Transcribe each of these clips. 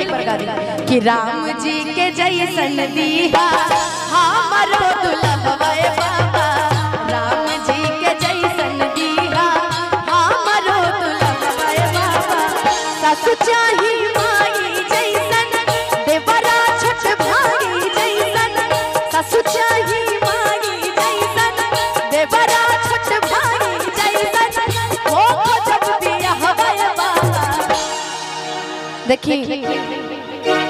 एक बार गा दी कि राम जी के जैसन दीहा हमरो दुल्हवा बाबा, राम जी के जैसन दीहा हमरो दुल्हवा बाबा। सासु चाही माई जैसन देवरा छोट भाई जैसन, सासु चाही माई जैसन देवरा छोट भाई जैसन हो जब बियाह बाबा। देखी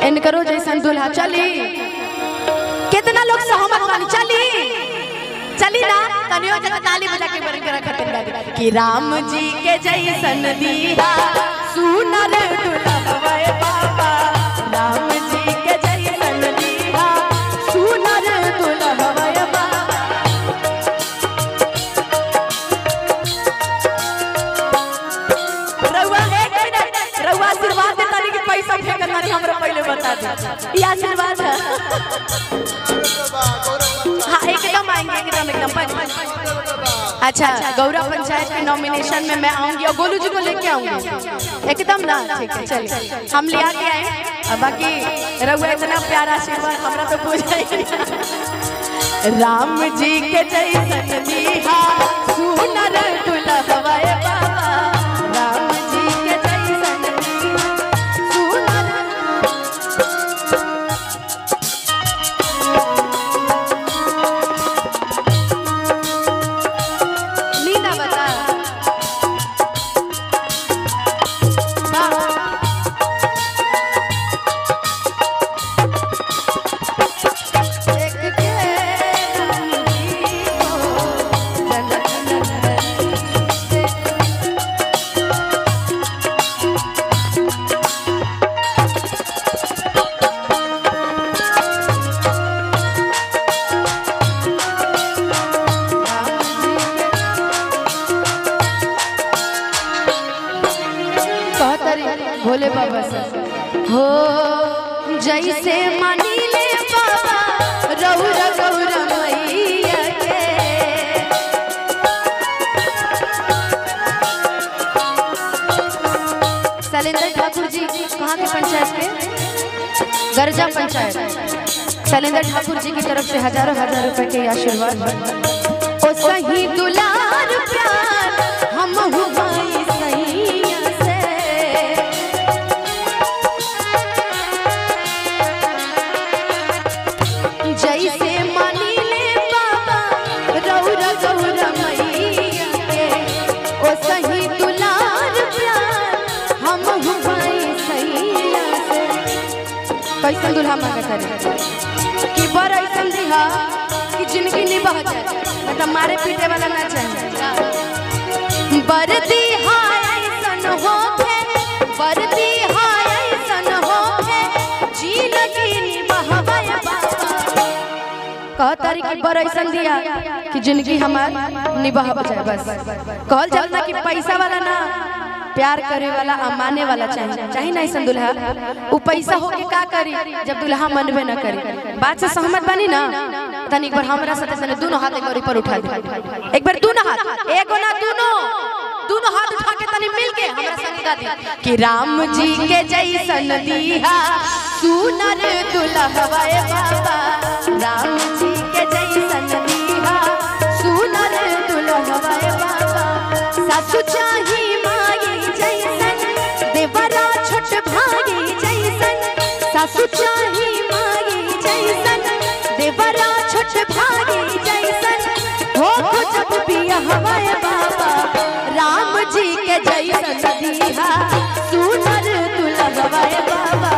इनकरो जैसन दूल्हा चली, कितना लोग सहमत बानी, चली चली ना तनियो जब ताली बजा के बरन कर खतन दा कि राम जी के जैसन दीहा सुनर दुल्हवा बाबा, राम जी के जैसन दीहा सुनर दुल्हवा बाबा। रउआ एक मिनट रउआ आशीर्वाद दे तारी के पैसा फेंकत तारी हमरा पहले बता दे, ये आशीर्वाद है। हाँ एकदम आएंगे, एकदम अच्छा गौरव पंचायत के नॉमिनेशन में मैं आऊंगी और गोलू जी को लेके आऊंगी एकदम ना, ठीक है चलिए हम ले आके आए। बाकी रघुआ इतना प्यारा आशीर्वाद हमरा तो पूछा ही राम जी के जैसन दीहा सुनर दुल्हवा बाबा, राम जी के जैसन दीहा सुनर। नीना बता भोले बाबा से हो जैसे मानी ले बाबा रौरा गौरा मैया के, शैलेंद्र ठाकुर जी कहाँ के पंचायत के, गर्जा पंचायत, शैलेंद्र ठाकुर जी की तरफ से हजारों हजार रुपए के आशीर्वाद। ओ सही दुलार प्यार हम हुआई सैया से, जैसे मानी ले बाबा रौरा गौरा मैया के, ओ सही दुलार प्यार हम हुआई सैया से। कैसन दुल्हा मांगा करे कि बर ऐसन दिहा कि जिंदगी निभा जाए, मतलब मारे पीटे वाला ना चाहिए। बर दिहा ऐसन होके, बर दिहा ऐसन होके जिंदगी निभावा बाबा। कहतारी कि बर ऐसन दिया कि जिंदगी हमार निभा जाए, बस कहल चल ना कि पैसा वाला ना प्यार करे वाला माने वाला चाहिए ना ऐसा दुल्हा। वो पैसा होके का करी जब दुल्हा मनबे न करी। बात से सहमत बनी ना तनी एक बार हमरा साथे सने दोनों हाथ एक बार ऊपर उठा दे, एक बार दोनों हाथ, एगो ना दोनों हाथ उठा के तनी मिल के हमरा संग गा दी कि राम जी के जैसन दीहा सुनर दुल्हवा बाबा, राम जी के जैसन दीहा सुनर दुल्हवा बाबा। सासु चाही देवरा छोट भाई जैसन, सासु चाही माई जैसन देवरा छोट भाई जैसन हो जब बियाह बाबा। राम जी के जैसन दीहा सुनर दुल्हवा बाबा,